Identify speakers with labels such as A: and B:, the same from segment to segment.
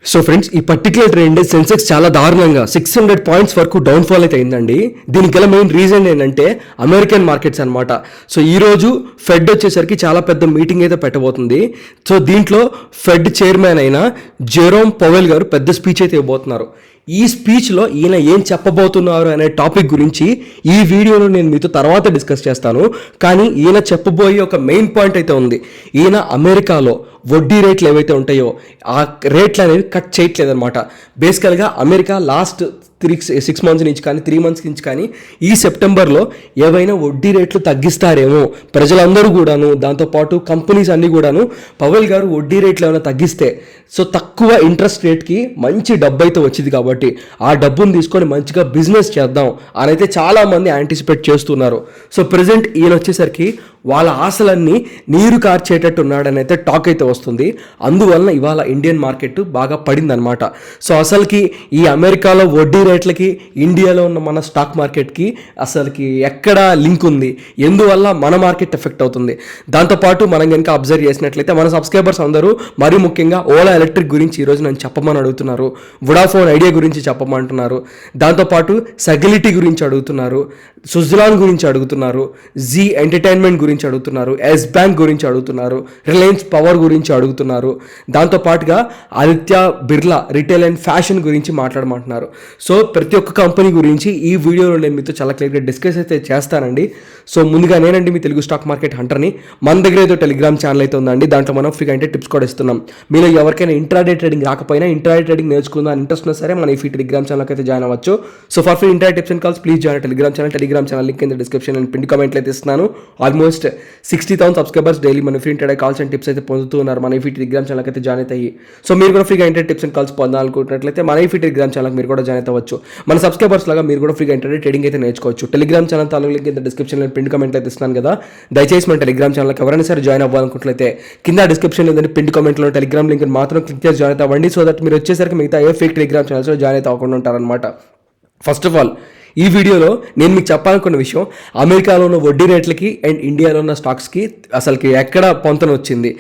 A: So friends, ఈ particular trend Sensex చాలా దారుణంగా 600 పాయింట్స్ వరకు డౌన్ఫాల్ అయితే అయిందండి. దీనికి గల మెయిన్ రీజన్ ఏంటంటే అమెరికన్ మార్కెట్స్ అనమాట. సో ఈరోజు ఫెడ్ వచ్చేసరికి చాలా పెద్ద మీటింగ్ అయితే పెట్టబోతుంది. సో దీంట్లో ఫెడ్ చైర్మన్ అయిన జెరోమ్ పవెల్ గారు పెద్ద స్పీచ్ అయితే ఇవ్వబోతున్నారు. ఈ స్పీచ్లో ఈయన ఏం చెప్పబోతున్నారు అనే టాపిక్ గురించి ఈ వీడియోలో నేను మీతో తర్వాత డిస్కస్ చేస్తాను. కానీ ఈయన చెప్పబోయే ఒక మెయిన్ పాయింట్ అయితే ఉంది. ఈయన అమెరికాలో వడ్డీ రేట్లు ఏవైతే ఉంటాయో ఆ రేట్లు అనేవి కట్ చేయట్లేదు అనమాట. బేసికల్గా అమెరికా లాస్ట్ 6 మంత్స్ నుంచి కానీ 3 మంత్స్ నుంచి కానీ ఈ సెప్టెంబర్లో ఏవైనా వడ్డీ రేట్లు తగ్గిస్తారేమో ప్రజలందరూ కూడాను, దాంతోపాటు కంపెనీస్ అన్నీ కూడాను పవెల్ గారు వడ్డీ రేట్లు ఏమైనా తగ్గిస్తే సో తక్కువ ఇంట్రెస్ట్ రేట్కి మంచి డబ్బు అయితే వచ్చింది కాబట్టి ఆ డబ్బును తీసుకొని మంచిగా బిజినెస్ చేద్దాం అని అయితే చాలామంది యాంటిసిపేట్ చేస్తున్నారు. సో ప్రజెంట్ ఈయన వచ్చేసరికి వాళ్ళ ఆశలన్నీ నీరు కార్చేటట్టు ఉన్నాడని అయితే టాక్ అయితే వస్తుంది. అందువలన ఇవాళ ఇండియన్ మార్కెట్ బాగా పడిందనమాట. సో అసలుకి ఈ అమెరికాలో వడ్డీ రేట్లకి ఇండియాలో ఉన్న మన స్టాక్ మార్కెట్కి అసలుకి ఎక్కడ లింక్ ఉంది, ఎందువల్ల మన మార్కెట్ ఎఫెక్ట్ అవుతుంది. దాంతోపాటు మనం కనుక అబ్జర్వ్ చేసినట్లయితే మన సబ్స్క్రైబర్స్ అందరూ మరీ ముఖ్యంగా ఓలా ఎలక్ట్రిక్ గురించి ఈరోజు నన్ను చెప్పమని అడుగుతున్నారు, వొడాఫోన్ ఐడియా గురించి చెప్పమంటున్నారు, దాంతోపాటు సగిలిటీ గురించి అడుగుతున్నారు, సుజలాన్ గురించి అడుగుతున్నారు, జీ ఎంటర్టైన్మెంట్ గురించి అడుగుతున్నారు, ఎస్ బ్యాంక్ గురించి అడుగుతున్నారు, రిలయన్స్ పవర్ గురించి అడుగుతున్నారు, దాంతోపాటుగా Aditya Birla retail and fashion గురించి మాట్లాడమంటున్నారు. సో ప్రతి ఒక్క కంపెనీ గురించి ఈ వీడియోలో నేను మీతో చాలా క్లియర్గా డిస్కస్ అయితే చేస్తానండి. సో ముందుగా నేనండి మీ తెలుగు స్టాక్ మార్కెట్ హంటర్ని. మన దగ్గర ఏదో టెలిగ్రామ్ ఛానల్ అయితే ఉందండి, దాంట్లో మనం ఫ్రీగా అంటే టిప్స్ కూడా ఇస్తున్నాం. మీలో ఎవరికైనా ఇంట్రాడే ట్రేడింగ్ రాకపోయినా ఇంట్రాడే ట్రేడింగ్ నేర్చుకుందాం ఇంట్రెస్ట్ ఉన్నా సరే మన ఈ టెలిగ్రామ్ ఛానల్కి అయితే జాయిన్ అవ్వచ్చు. So for free intraday tips and calls please join Telegram channel link in the description and pin కామెంట్లు అయితే ఇస్తున్నాను. ఆల్మోస్ట్ 60,000 సబ్స్క్రైబర్స్ డైలీ మన free intraday calls and tips అయితే పొందుతూ ఉన్నారు మన ఈ టెలిగ్రామ్ ఛానల్కి అయితే జాయిన్ అవుతాయి. సో మీరు కూడా ఫ్రీగా ఇంట్రాడే టిప్స్ అండ్ కాల్స్ పొందాలనుకుంటున్నట్లయితే మన ఈ టెలిగ్రామ్ ఛానల్కి మీరు కూడా జాయిన్ అవ్వచ్చు. మన సబ్స్క్రైబర్స్ లాగా మీరు కూడా ఫ్రీగా ఇంట్రాడే ట్రేడింగ్ అయితే నేర్చుకోవచ్చు. టెలిగ్రామ్ ఛానల్ తాలూకు link in the description and pin comment అయితే ఇస్తున్నాను కదా, దయచేసి మన టెలిగ్రామ్ ఛానల్కి ఎవరైనా సరే జాయిన్ అవ్వాలనుకుంటున్నట్లయితే కింద డిస్క్రిప్షన్ లేదంటే పిన్ కామెంట్లో టెలిగ్రామ్ లింక్ మాత్రం క్లిక్ చేసి జాయిన్ అవ్వండి. సో దట్ మీరు వచ్చేసరికి మిగతా ఏ ఫేక్ టెలిగ్రామ్ ఛానల్స్లో జాయిన్ అయితే అవ్వకుండా ఉంటారనమాట. ఫస్ట్ ఆఫ్ ఆల్ ఈ వీడియోలో నేను మీకు చెప్పాలనుకున్న విషయం, అమెరికాలో ఉన్న వడ్డీ రేట్లకి అండ్ ఇండియాలో ఉన్న స్టాక్స్కి అసలుకి ఎక్కడ పొంతన వచ్చింది,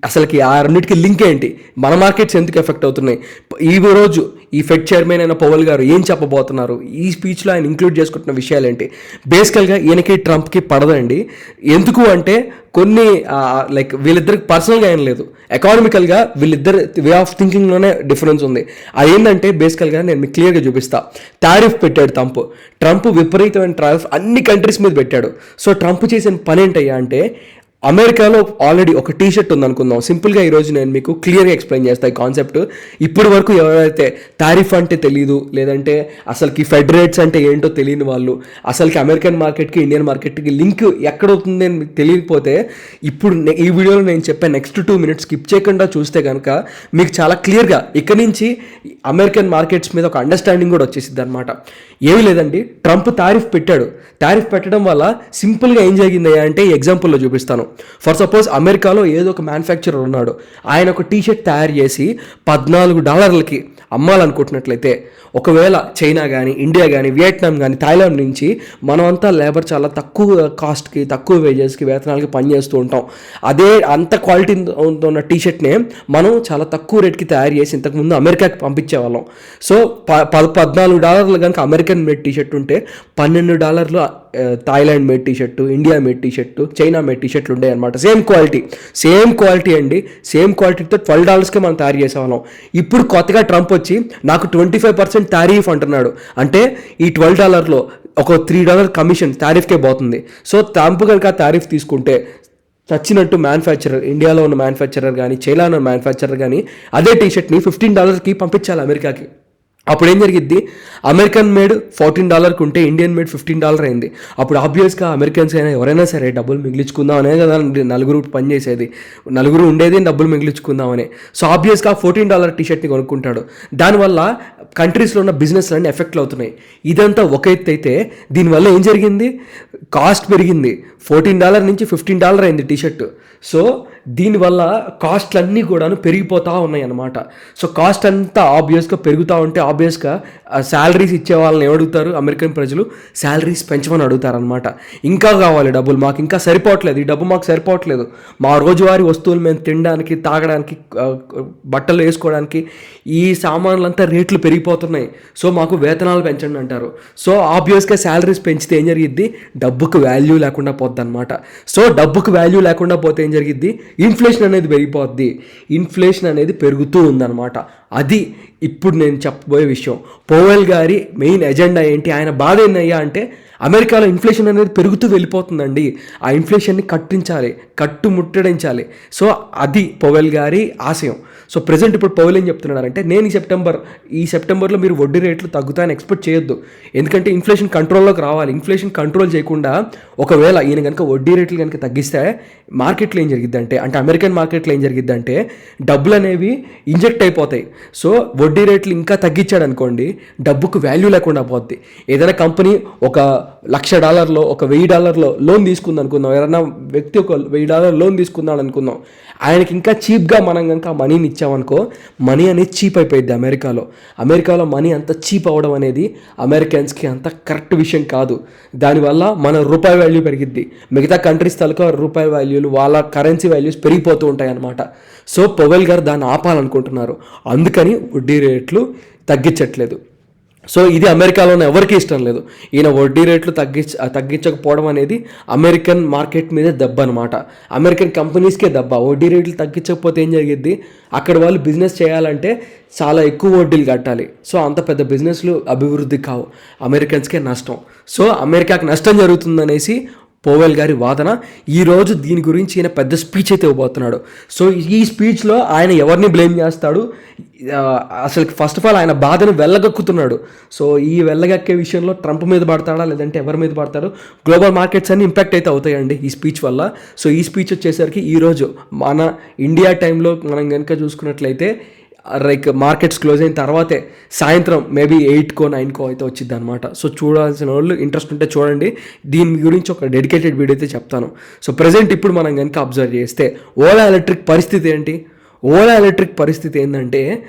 A: అసలుకి ఆ రెండింటికి లింక్ ఏంటి, మన మార్కెట్స్ ఎందుకు ఎఫెక్ట్ అవుతున్నాయి, ఈ రోజు ఈ ఫెడ్ చైర్మన్ అయిన పవెల్ గారు ఏం చెప్పబోతున్నారు, ఈ స్పీచ్లో ఆయన ఇంక్లూడ్ చేసుకుంటున్న విషయాలు ఏంటి. బేసికల్గా ఈయనకి ట్రంప్కి పడదండి. ఎందుకు అంటే కొన్ని లైక్ వీళ్ళిద్దరికి పర్సనల్గా ఏం లేదు, ఎకానమికల్గా వీళ్ళిద్దరు వే ఆఫ్ థింకింగ్లోనే డిఫరెన్స్ ఉంది. అదేంటంటే బేసికల్గా నేను మీకు క్లియర్గా చూపిస్తా. టారిఫ్ పెట్టాడు ట్రంప్ విపరీతమైన టారిఫ్ అన్ని కంట్రీస్ మీద పెట్టాడు. సో ట్రంప్ చేసిన పని ఏంటయ్యా అంటే, అమెరికాలో ఆల్రెడీ ఒక టీ షర్ట్ ఉందనుకుందాం. సింపుల్గా ఈరోజు నేను మీకు క్లియర్గా ఎక్స్ప్లెయిన్ చేస్తాను ఈ కాన్సెప్ట్. ఇప్పటి వరకు ఎవరైతే టారిఫ్ అంటే తెలియదు, లేదంటే అసలుకి ఫెడ్ రేట్స్ అంటే ఏంటో తెలియని వాళ్ళు, అసలుకి అమెరికన్ మార్కెట్కి ఇండియన్ మార్కెట్కి లింక్ ఎక్కడవుతుంది అని మీకు తెలియకపోతే ఇప్పుడు ఈ వీడియోలో నేను చెప్పే నెక్స్ట్ 2 మినిట్స్ స్కిప్ చేయకుండా చూస్తే కనుక మీకు చాలా క్లియర్గా ఇక్కడి నుంచి అమెరికన్ మార్కెట్స్ మీద ఒక అండర్స్టాండింగ్ కూడా వచ్చేసిద్ది అనమాట. ఏమీ లేదండి, ట్రంప్ టారిఫ్ పెట్టాడు. టారిఫ్ పెట్టడం వల్ల సింపుల్గా ఏం జరిగిందయ్యా అంటే ఎగ్జాంపుల్లో చూపిస్తాను. ఫర్ సపోజ్ అమెరికాలో ఏదో ఒక మ్యానుఫ్యాక్చరర్ ఉన్నాడు, ఆయన ఒక టీ షర్ట్ తయారు చేసి $14 అమ్మాలనుకుంటున్నట్లయితే, ఒకవేళ చైనా కానీ ఇండియా కానీ వియట్నాం కానీ థాయిలాండ్ నుంచి మనమంతా లేబర్ చాలా తక్కువ కాస్ట్కి తక్కువ వేజెస్కి వేతనాలకి పనిచేస్తూ ఉంటాం. అదే అంత క్వాలిటీ ఉన్న టీ షర్ట్నే మనం చాలా తక్కువ రేట్కి తయారు చేసి ఇంతకుముందు అమెరికాకి పంపించేవాళ్ళం. సో $14 కనుక అమెరికన్ మేడ్ టీ షర్ట్ ఉంటే $12 Thailand made T shirt, India made T shirt, China made T షర్ట్లు ఉండే అనమాట. సేమ్ క్వాలిటీ అండి, సేమ్ క్వాలిటీతో $12కే మనం తయారు చేసేవాళ్ళం. ఇప్పుడు కొత్తగా ట్రంప్ వచ్చి నాకు 25% టారిఫ్ అంటున్నాడు. అంటే ఈ $12లో ఒక $3 కమిషన్ టారిఫ్కే పోతుంది. సో ట్రంప్ కనుక టారిఫ్ తీసుకుంటే చచ్చినట్టు మ్యానుఫ్యాక్చరర్, ఇండియాలో ఉన్న మ్యానుఫ్యాక్చరర్ కానీ చైనాలో ఉన్న మ్యానుఫ్యాక్చరర్ కానీ అదే టీ షర్ట్ని $15కి పంపించాలి అమెరికాకి. అప్పుడు ఏం జరిగిద్ది, అమెరికన్ మేడ్ $14 ఉంటే ఇండియన్ మేడ్ $15 అయింది. అప్పుడు ఆబ్వియస్గా అమెరికన్స్ అయినా ఎవరైనా సరే డబ్బులు మిగిలించుకుందాం అనే కదా నలుగురు పనిచేసేది, నలుగురు ఉండేది డబ్బులు మిగిలించుకుందామనే. సో ఆబ్వియస్గా $14 టీ షర్ట్ని కొనుక్కుంటాడు. దానివల్ల కంట్రీస్లో ఉన్న బిజినెస్ అన్నీ ఎఫెక్ట్లు అవుతున్నాయి. ఇదంతా ఒక ఎత్తు అయితే దీనివల్ల ఏం జరిగింది, కాస్ట్ పెరిగింది. $14 నుంచి $15 అయింది టీ షర్ట్. సో దీనివల్ల కాస్ట్లన్నీ కూడాను పెరిగిపోతూ ఉన్నాయి అన్నమాట. సో కాస్ట్ అంతా ఆబ్వియస్గా పెరుగుతూ ఉంటే ఆబ్వియస్గా శాలరీస్ ఇచ్చే వాళ్ళని ఏమడుగుతారు అమెరికన్ ప్రజలు, శాలరీస్ పెంచమని అడుగుతారనమాట. ఇంకా కావాలి డబ్బులు, మాకు ఇంకా సరిపోవట్లేదు, ఈ డబ్బు మాకు సరిపోవట్లేదు, మా రోజువారీ వస్తువులు మేము తినడానికి తాగడానికి బట్టలు వేసుకోవడానికి ఈ సామాన్లంతా రేట్లు పెరిగిపోతున్నాయి, సో మాకు వేతనాలు పెంచండి అంటారు. సో ఆబ్వియస్గా శాలరీస్ పెంచితే ఏం జరిగిద్ది, డబ్బుకు వాల్యూ లేకుండా పోద్ది అనమాట. సో డబ్బుకు వాల్యూ లేకుండా పోతే ఏం జరిగిద్ది, ఇన్ఫ్లేషన్ అనేది పెరిగిపోద్ది. ఇన్ఫ్లేషన్ అనేది పెరుగుతూ ఉందన్నమాట. అది ఇప్పుడు నేను చెప్పబోయే విషయం. పవెల్ గారి మెయిన్ ఎజెండా ఏంటి, ఆయన బాధ ఏందయ్యా అంటే అమెరికాలో ఇన్ఫ్లేషన్ అనేది పెరుగుతూ వెళ్ళిపోతుందండి, ఆ ఇన్ఫ్లేషన్ని కట్టుముట్టడించాలి. సో అది పవెల్ గారి ఆశయం. సో ప్రజెంట్ ఇప్పుడు పవెల్ ఏం చెప్తున్నాడంటే, నేను ఈ సెప్టెంబర్లో మీరు వడ్డీ రేట్లు తగ్గుతాయని ఎక్స్పెక్ట్ చేయొద్దు, ఎందుకంటే ఇన్ఫ్లేషన్ కంట్రోల్లోకి రావాలి. ఇన్ఫ్లేషన్ కంట్రోల్ చేయకుండా ఒకవేళ ఈయన కనుక వడ్డీ రేట్లు కనుక తగ్గిస్తే మార్కెట్లో ఏం జరిగిద్దంటే, అంటే అమెరికన్ మార్కెట్లో ఏం జరిగిద్దంటే డబ్బులు అనేవి ఇంజెక్ట్ అయిపోతాయి. సో వడ్డీ రేట్లు ఇంకా తగ్గించాడు అనుకోండి, డబ్బుకు వాల్యూ లేకుండా పోద్ది. ఏదైనా కంపెనీ ఒక $1,00,000 ఒక $1,000 లోన్ తీసుకుంది అనుకుందాం, ఎవరైనా వ్యక్తి ఒక $1,000 లోన్ తీసుకున్నాడు అనుకుందాం, ఆయనకి ఇంకా చీప్గా మనం కనుక మనీని ఇచ్చామనుకో, మనీ అనేది చీప్ అయిపోయింది. అమెరికాలో మనీ అంత చీప్ అవ్వడం అనేది అమెరికన్స్కి అంత కరెక్ట్ విషయం కాదు. దానివల్ల మన రూపాయి వాల్యూ పెరిగిద్ది, మిగతా కంట్రీస్ తాలూకా రూపాయి వాల్యూలు, వాళ్ళ కరెన్సీ వాల్యూస్ పెరిగిపోతూ ఉంటాయి అన్నమాట. సో పవెల్ గారు దాన్ని ఆపాలనుకుంటున్నారు, అందుకని వడ్డీ రేట్లు తగ్గించట్లేదు. సో ఇది అమెరికాలోనే ఎవరికి ఇష్టం లేదు. ఈయన వడ్డీ రేట్లు తగ్గించకపోవడం అనేది అమెరికన్ మార్కెట్ మీద దెబ్బ అనమాట, అమెరికన్ కంపెనీస్కే దెబ్బ. వడ్డీ రేట్లు తగ్గించకపోతే ఏం జరిగిద్ది, అక్కడ వాళ్ళు బిజినెస్ చేయాలంటే చాలా ఎక్కువ వడ్డీలు కట్టాలి. సో అంత పెద్ద బిజినెస్లు అభివృద్ధి కావు, అమెరికన్స్కే నష్టం. సో అమెరికాకి నష్టం జరుగుతుందనేసి పవెల్ గారి వాదన. ఈరోజు దీని గురించి ఈయన పెద్ద స్పీచ్ అయితే ఇవ్వబోతున్నాడు. సో ఈ స్పీచ్లో ఆయన ఎవరిని బ్లేమ్ చేస్తాడు, అసలు ఫస్ట్ ఆఫ్ ఆల్ ఆయన బాధను వెళ్ళగక్కుతున్నాడు. సో ఈ వెళ్ళగక్కే విషయంలో ట్రంప్ మీద పడతాడా లేదంటే ఎవరి మీద పడతాడు, గ్లోబల్ మార్కెట్స్ అన్ని ఇంపాక్ట్ అయితే అవుతాయండి ఈ స్పీచ్ వల్ల. సో ఈ స్పీచ్ వచ్చేసరికి ఈరోజు మన ఇండియా టైంలో మనం కనుక చూసుకున్నట్లయితే లైక్ మార్కెట్స్ క్లోజ్ అయిన తర్వాతే సాయంత్రం మేబీ 8కో 9కో అయితే వచ్చింది అనమాట. సో చూడాల్సిన వాళ్ళు ఇంట్రెస్ట్ ఉంటే చూడండి, దీని గురించి ఒక డెడికేటెడ్ వీడియో అయితే చెప్తాను. సో ప్రజెంట్ ఇప్పుడు మనం కనుక అబ్జర్వ్ చేస్తే ఓలా ఎలక్ట్రిక్ పరిస్థితి ఏంటి, ఓలా ఎలక్ట్రిక్ పరిస్థితి ఏంటంటే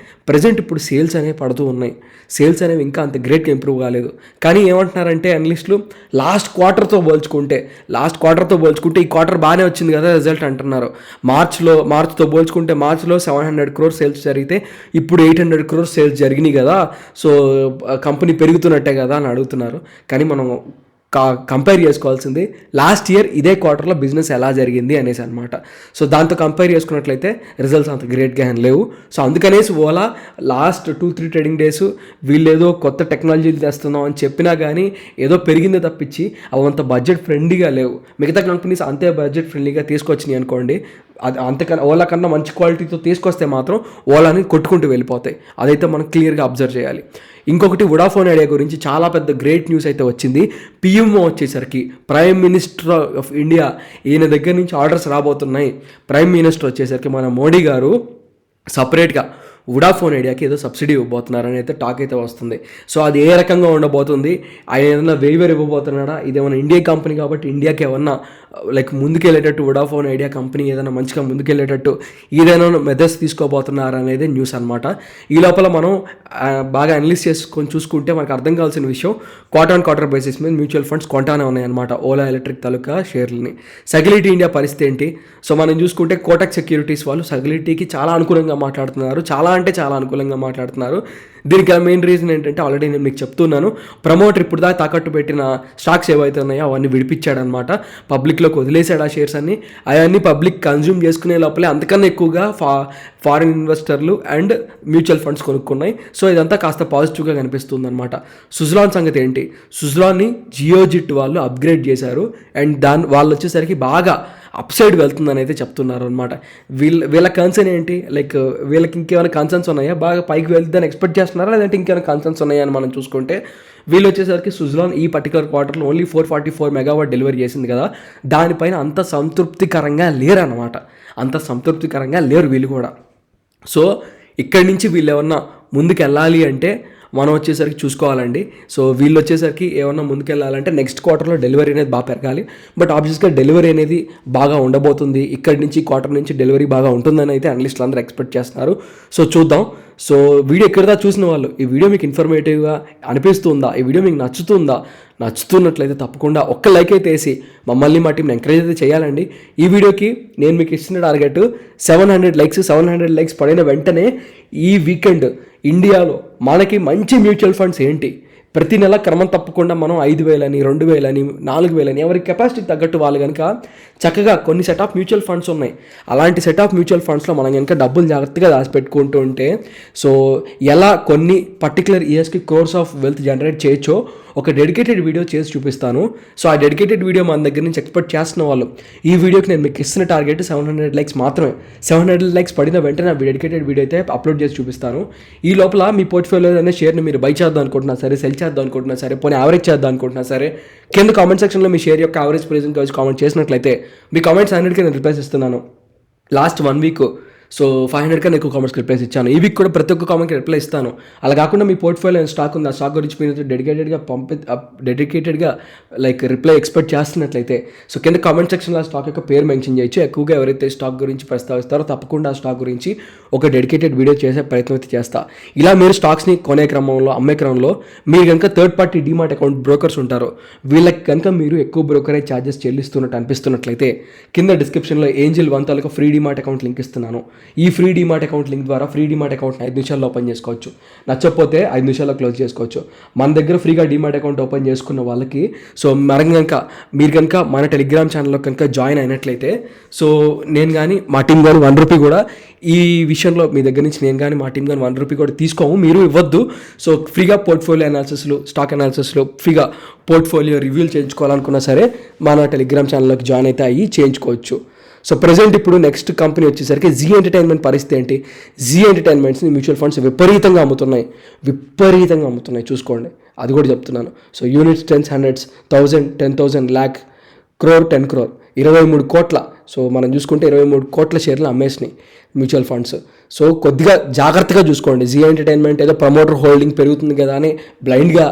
A: ప్రజెంట్ ఇప్పుడు సేల్స్ అనేవి పడుతూ ఉన్నాయి, సేల్స్ అనేవి ఇంకా అంత గ్రేట్గా ఇంప్రూవ్ కాలేదు. కానీ ఏమంటున్నారంటే అనలిస్టులు, లాస్ట్ క్వార్టర్తో పోల్చుకుంటే ఈ క్వార్టర్ బాగానే వచ్చింది కదా రిజల్ట్ అంటున్నారు. మార్చ్తో పోల్చుకుంటే మార్చ్లో 700 crore సేల్స్ జరిగితే ఇప్పుడు 800 crore సేల్స్ జరిగినాయి కదా, సో కంపెనీ పెరుగుతున్నట్టే కదా అని అడుగుతున్నారు. కానీ మనం కంపేర్ చేసుకోవాల్సింది లాస్ట్ ఇయర్ ఇదే క్వార్టర్లో బిజినెస్ ఎలా జరిగింది అనేసి అనమాట. సో దాంతో కంపేర్ చేసుకున్నట్లయితే రిజల్ట్స్ అంత గ్రేట్గా ఏం లేవు. సో అందుకనేసి ఓలా లాస్ట్ 2-3 ట్రేడింగ్ డేస్ వీళ్ళు ఏదో కొత్త టెక్నాలజీలు తెస్తున్నాం అని చెప్పినా కానీ ఏదో పెరిగిందే తప్పించి అవంత బడ్జెట్ ఫ్రెండ్లీగా లేవు. మిగతా కంపెనీస్ అంతే బడ్జెట్ ఫ్రెండ్లీగా తీసుకొచ్చినాయి అనుకోండి, అది అంతకన్నా ఓలా కన్నా మంచి క్వాలిటీతో తీసుకొస్తే మాత్రం ఓలాని కొట్టుకుంటూ వెళ్ళిపోతాయి. అదైతే మనం క్లియర్గా అబ్జర్వ్ చేయాలి. ఇంకొకటి వొడాఫోన్ ఐడియా గురించి చాలా పెద్ద గ్రేట్ న్యూస్ అయితే వచ్చింది. పిఎంఓ వచ్చేసరికి ప్రైమ్ మినిస్టర్ ఆఫ్ ఇండియా, ఈయన దగ్గర నుంచి ఆర్డర్స్ రాబోతున్నాయి. ప్రైమ్ మినిస్టర్ వచ్చేసరికి మన మోడీ గారు సపరేట్గా వొడాఫోన్ ఐడియాకి ఏదో సబ్సిడీ ఇవ్వబోతున్నారని అయితే టాక్ అయితే వస్తుంది. సో అది ఏ రకంగా ఉండబోతుంది, ఆయన ఏదైనా వేవర్ ఇవ్వబోతున్నాడా, ఇదేమన్నా ఇండియా కంపెనీ కాబట్టి ఇండియాకి ఏమన్నా లైక్ ముందుకెళ్ళేటట్టు వొడాఫోన్ ఐడియా కంపెనీ ఏదైనా మంచిగా ముందుకెళ్ళేటట్టు ఏదైనా మెథడ్స్ తీసుకోబోతున్నారా అనేది న్యూస్ అనమాట. ఈ లోపల మనం బాగా అనలిస్ట్ చేసుకొని చూసుకుంటే మనకు అర్థం కావాల్సిన విషయం, క్వార్టర్ బేసిస్ మీద మ్యూచువల్ ఫండ్స్ కొంటానే ఉన్నాయన్నమాట ఓలా ఎలక్ట్రిక్ తాలూకా షేర్లని. సగిలిటీ ఇండియా పరిస్థితి ఏంటి, సో మనం చూసుకుంటే కోటక్ సెక్యూరిటీస్ వాళ్ళు సగిలిటీకి చాలా అనుకూలంగా మాట్లాడుతున్నారు, చాలా అనుకూలంగా మాట్లాడుతున్నారు. దీనికి మెయిన్ రీజన్ ఏంటంటే ఆల్రెడీ నేను మీకు చెప్తున్నాను, ప్రమోటర్ ఇప్పుడు దాకా తాకట్టు పెట్టిన స్టాక్స్ ఏవైతే ఉన్నాయో అవన్నీ విడిపించాడనమాట, పబ్లిక్లోకి వదిలేశాడు ఆ షేర్స్ అన్ని. అవన్నీ పబ్లిక్ కన్జ్యూమ్ చేసుకునే లోపలే అంతకన్నా ఎక్కువగా ఫారిన్ ఇన్వెస్టర్లు అండ్ మ్యూచువల్ ఫండ్స్ కొనుక్కున్నాయి. సో ఇదంతా కాస్త పాజిటివ్గా కనిపిస్తుంది అనమాట. సుజలాన్ సంగతి ఏంటి, సుజలాన్ని జియోజిట్ వాళ్ళు అప్గ్రేడ్ చేశారు అండ్ వాళ్ళు వచ్చేసరికి బాగా అప్ సైడ్ వెళ్తుందని అయితే చెప్తున్నారు అనమాట. వీళ్ళ కన్సర్న్ ఏంటి, లైక్ వీళ్ళకి ఇంకేమైనా కన్సర్న్స్ ఉన్నాయా, బాగా పైకి వెళ్తుందని ఎక్స్పెక్ట్ చేస్తున్నారా లేదంటే ఇంకేమైనా కన్సర్న్స్ ఉన్నాయా అని మనం చూసుకుంటే, వీళ్ళు వచ్చేసరికి సుజలాన్ ఈ పర్టికులర్ క్వార్టర్లో ఓన్లీ 444 మెగావాట్ డెలివరీ చేసింది కదా, దానిపైన అంత సంతృప్తికరంగా లేరు వీళ్ళు కూడా. సో ఇక్కడి నుంచి వీళ్ళు ఏమన్నా ముందుకు వెళ్ళాలి అంటే మనం వచ్చేసరికి చూసుకోవాలండి. సో వీళ్ళు వచ్చేసరికి ఏమన్నా ముందుకెళ్ళాలంటే నెక్స్ట్ క్వార్టర్లో డెలివరీ అనేది బాగా పెరగాలి. బట్ ఆబ్వియస్గా డెలివరీ అనేది బాగా ఉండబోతుంది, ఇక్కడి నుంచి క్వార్టర్ నుంచి డెలివరీ బాగా ఉంటుందని అయితే అనలిస్టులు అందరూ ఎక్స్పెక్ట్ చేస్తున్నారు. సో చూద్దాం. సో వీడియో ఎక్కడిదా చూసిన వాళ్ళు ఈ వీడియో మీకు ఇన్ఫర్మేటివ్గా అనిపిస్తుందా, ఈ వీడియో మీకు నచ్చుతున్నట్లయితే తప్పకుండా ఒక్క లైక్ అయితే వేసి మమ్మల్ని మా టీంని ఎంకరేజ్ అయితే చేయాలండి. ఈ వీడియోకి నేను మీకు ఇస్తున్న టార్గెట్ 700 లైక్స్ పడిన వెంటనే ఈ వీకెండ్ ఇండియాలో మనకి మంచి మ్యూచువల్ ఫండ్స్ ఏంటి, ప్రతి నెల క్రమం తప్పకుండా మనం 5,000 2,000 4,000 ఎవరి కెపాసిటీకి తగ్గట్టు వాళ్ళు కనుక చక్కగా కొన్ని సెట్ ఆఫ్ మ్యూచువల్ ఫండ్స్ ఉన్నాయి. అలాంటి సెట్ ఆఫ్ మ్యూచువల్ ఫండ్స్లో మనం కనుక డబ్బులు జాగ్రత్తగా దాచిపెట్టుకుంటూ ఉంటే సో ఎలా కొన్ని పర్టికులర్ ఇయర్స్కి క్రోర్స్ ఆఫ్ వెల్త్ జనరేట్ చేయొచ్చో ఒక డెడికేటెడ్ వీడియో చేసి చూపిస్తాను. సో ఆ డెడికేటెడ్ వీడియో మన దగ్గర నుంచి ఎక్స్పెక్ట్ చేస్తున్న వాళ్ళు ఈ వీడియోకి నేను మీకు ఇస్తున్న టార్గెట్ 700 లైక్స్ మాత్రమే. 700 లైక్స్ పడిన వెంటనే ఆ డెడికేటెడ్ వీడియో అయితే అప్లోడ్ చేసి చూపిస్తాను. ఈ లోపల మీ పోర్ట్ఫోలియో అనే షేర్ని మీరు బై చేద్దాం అనుకుంటున్నా సరే, సెల్ చేద్దాం అనుకుంటున్నా సరే, పోనీ యావరేజ్ చేద్దాం అనుకుంటున్నా సరే, కింద కామెంట్ సెక్షన్లో మీ షేర్ యొక్క యావరేజ్ ప్రైస్ని కలిసి కామెంట్ చేసినట్లయితే మీ కామెంట్స్ అన్నిటికీ నేను రిప్లైస్ ఇస్తున్నాను. లాస్ట్ 1 వీక్ సో 500 కన్నా ఎక్కువ కామెంట్స్కి రిప్లైస్ ఇచ్చాను. ఈ వీక్ కూడా ప్రతి ఒక్క కామెంట్కి రిప్లై ఇస్తాను. అలా కాకుండా మీ పోర్ట్ఫోలియో స్టాక్ ఉంది, ఆ స్టాక్ గురించి మీరు డెడికేటెడ్గా లైక్ రిప్లై ఎక్స్పెక్ట్ చేస్తున్నట్లయితే సో కింద కామెంట్ సెక్షన్లో ఆ స్టాక్ యొక్క పేరు మెన్షన్ చేయొచ్చు. ఎక్కువగా ఎవరైతే స్టాక్ గురించి ప్రస్తావిస్తారో తప్పకుండా ఆ స్టాక్ గురించి ఒక డెడికేటెడ్ వీడియో చేసే ప్రయత్నం అయితే చేస్తా. ఇలా మీరు స్టాక్స్ని కొనే క్రమంలో అమ్మే క్రమంలో మీరు కనుక third party demat account brokers ఉంటారో వీళ్ళకి కనుక మీరు ఎక్కువ బ్రోకరేజ్ ఛార్జెస్ చెల్లిస్తున్నట్టు అనిపిస్తున్నట్లయితే కింద డిస్క్రిప్షన్లో ఏంజిల్ 1 తాలూకా ఫ్రీ డీమాట్ అకౌంట్ లింక్ ఇస్తున్నాను. ఈ ఫ్రీ డీమాట్ అకౌంట్ లింక్ ద్వారా ఫ్రీ డీమాట్ అకౌంట్ని 5 నిమిషాల్లో ఓపెన్ చేసుకోవచ్చు. నచ్చకపోతే 5 నిమిషాల్లో క్లోజ్ చేసుకోవచ్చు. మన దగ్గర ఫ్రీగా డీమాట్ అకౌంట్ ఓపెన్ చేసుకున్న వాళ్ళకి సో మీరు కనుక మన టెలిగ్రామ్ ఛానల్లో కనుక జాయిన్ అయినట్లయితే సో నేను కానీ మా టీం కానీ 1 రూపీ కూడా ఈ విషయంలో మీ దగ్గర నుంచి నేను కానీ మా టీం కానీ 1 రూపీ కూడా తీసుకోము, మీరు ఇవ్వద్దు. సో ఫ్రీగా పోర్ట్ఫోలియో అనాలిసిస్లు, స్టాక్ అనాలిసిస్లు, ఫ్రీగా పోర్ట్ఫోలియో రివ్యూలు చేయించుకోవాలనుకున్నా సరే మన టెలిగ్రామ్ ఛానల్లోకి జాయిన్ అయితే అయ్యి చేయించుకోవచ్చు. సో ప్రజెంట్ ఇప్పుడు నెక్స్ట్ కంపెనీ వచ్చేసరికి జీ ఎంటర్టైన్మెంట్ పరిస్థితి ఏంటి? జీ ఎంటర్టైన్మెంట్స్ని మ్యూచువల్ ఫండ్స్ విపరీతంగా అమ్ముతున్నాయి చూసుకోండి, అది కూడా చెప్తున్నాను. So units 10s 100s 1000 10,000 lakh crore 10 crore 23 కోట్ల. సో మనం చూసుకుంటే 23 కోట్ల షేర్లు అమ్మేసినాయి మ్యూచువల్ ఫండ్స్. సో కొద్దిగా జాగ్రత్తగా చూసుకోండి. జీ ఎంటర్టైన్మెంట్ ఏదో ప్రమోటర్ హోల్డింగ్ పెరుగుతుంది కదా అని బ్లైండ్గా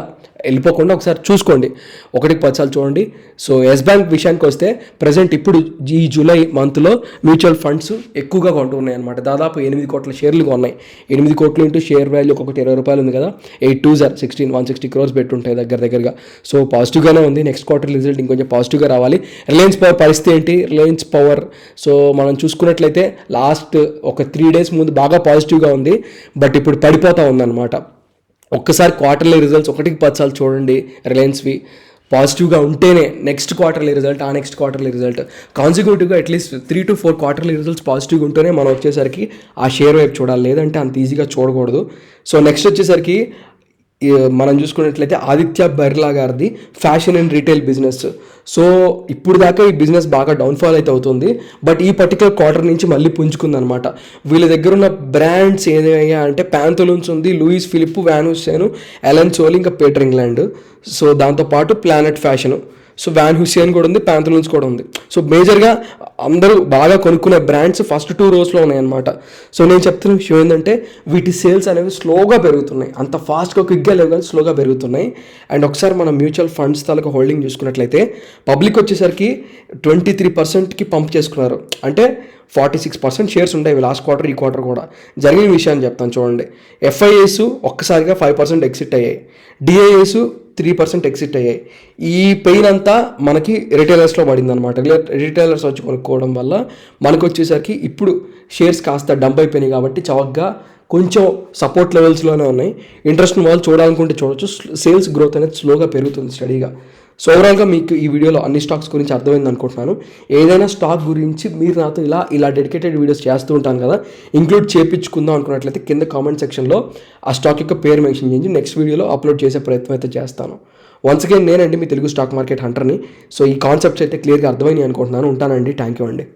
A: వెళ్ళిపోకుండా ఒకసారి చూసుకోండి, 1కి 10 సార్లు చూడండి. సో ఎస్ బ్యాంక్ విషయానికి వస్తే ప్రజెంట్ ఇప్పుడు ఈ జూలై మంత్లో మ్యూచువల్ ఫండ్స్ ఎక్కువగా కొంటున్నాయి అనమాట. దాదాపు 8 కోట్ల షేర్లు కొన్నాయి. 8 కోట్లు ఇంటూ షేర్ వాల్యూ ఒక్కొక్కటి 20 రూపాయలు ఉంది కదా, 8 2s 16 160 crores పెట్టుంటాయి దగ్గరగా. సో పాజిటివ్గానే ఉంది. నెక్స్ట్ క్వార్టర్ రిజల్ట్ ఇంకొంచెం పాజిటివ్గా రావాలి. రిలయన్స్ పవర్ పరిస్థితి ఏంటి? రిలయన్స్ పవర్ సో మనం చూసుకున్నట్లయితే లాస్ట్ ఒక 3 days ముందు బాగా పాజిటివ్గా ఉంది, బట్ ఇప్పుడు పడిపోతూ ఉందన్నమాట. ఒక్కసారి క్వార్టర్లీ రిజల్ట్స్ 1కి 10 సార్లు చూడండి రిలయన్స్వి. పాజిటివ్గా ఉంటేనే నెక్స్ట్ క్వార్టర్లీ రిజల్ట్, ఆ నెక్స్ట్ క్వార్టర్లీ రిజల్ట్ కాన్సిక్యూటివ్గా అట్లీస్ట్ 3 to 4 క్వార్టర్లీ రిజల్ట్స్ పాజిటివ్గా ఉంటేనే మనం వచ్చేసరికి ఆ షేర్ వైపు చూడాలి, లేదంటే అంత ఈజీగా చూడకూడదు. సో నెక్స్ట్ వచ్చేసరికి మనం చూసుకున్నట్లయితే ఆదిత్య బిర్లా గారిది fashion and retail business. So ఇప్పుడు దాకా ఈ బిజినెస్ బాగా డౌన్ఫాల్ అయితే అవుతుంది, బట్ ఈ పర్టికులర్ క్వార్టర్ నుంచి మళ్ళీ పుంజుకుందనమాట. వీళ్ళ దగ్గర ఉన్న బ్రాండ్స్ ఏదయ్యా అంటే ప్యాంతలూన్స్ ఉంది, Louis Philippe, Van Heusen, Allen Solly, ఇంకా పీటర్ ఇంగ్లాండ్. సో దాంతోపాటు Planet Fashion, so Van Heusen కూడా ఉంది, ప్యాంతలూన్స్ కూడా ఉంది. సో మేజర్గా అందరూ బాగా కొనుక్కునే బ్రాండ్స్ ఫస్ట్ 2 rows ఉన్నాయన్నమాట. సో నేను చెప్తున్న విషయం ఏంటంటే వీటి సేల్స్ అనేవి స్లోగా పెరుగుతున్నాయి, అంత ఫాస్ట్గా క్విక్గా లేవు కానీ స్లోగా పెరుగుతున్నాయి. అండ్ ఒకసారి మనం మ్యూచువల్ ఫండ్స్ తాలూకా హోల్డింగ్ చూసుకున్నట్లయితే పబ్లిక్ వచ్చేసరికి 23%కి పంప్ చేసుకున్నారు, అంటే 46% షేర్స్ ఉంటాయి లాస్ట్ క్వార్టర్, ఈ క్వార్టర్ కూడా. జరిగిన విషయాన్ని చెప్తాను చూడండి. ఎఫ్ఐఎస్ ఒక్కసారిగా 5% ఎగ్జిట్ అయ్యాయి, డిఐఎస్ 3% ఎగ్జిట్ అయ్యాయి. ఈ పెయిన్ అంతా మనకి రిటైలర్స్లో పడింది అనమాట. రిటైలర్స్ వచ్చి కొనుక్కోవడం వల్ల మనకు వచ్చేసరికి ఇప్పుడు షేర్స్ కాస్త డంప్ అయిపోయినాయి కాబట్టి చవకగా కొంచెం సపోర్ట్ లెవెల్స్లోనే ఉన్నాయి. ఇంట్రెస్ట్ వాళ్ళు చూడాలనుకుంటే చూడొచ్చు. సేల్స్ గ్రోత్ అనేది స్లోగా పెరుగుతుంది స్టడీగా. సో ఓవరాల్గా మీకు ఈ వీడియోలో అన్ని స్టాక్స్ గురించి అర్థమైంది అనుకుంటున్నాను. ఏదైనా స్టాక్ గురించి మీరు నాతో ఇలా డెడికేటెడ్ వీడియోస్ చేస్తూ ఉంటాను కదా, ఇంక్లూడ్ చేయించుకుందాం అనుకున్నట్లయితే కింద కామెంట్ సెక్షన్లో ఆ స్టాక్ యొక్క పేరు మెన్షన్ చేసి నెక్స్ట్ వీడియోలో అప్లోడ్ చేసే ప్రయత్నం అయితే చేస్తాను. వన్స్ అగైన్ నేనండి మీ తెలుగు స్టాక్ మార్కెట్ హంటర్ని. సో ఈ కాన్సెప్ట్స్ అయితే క్లియర్గా అర్థమైనాయి అనుకుంటున్నాను. ఉంటానండి. థ్యాంక్ యూ అండి.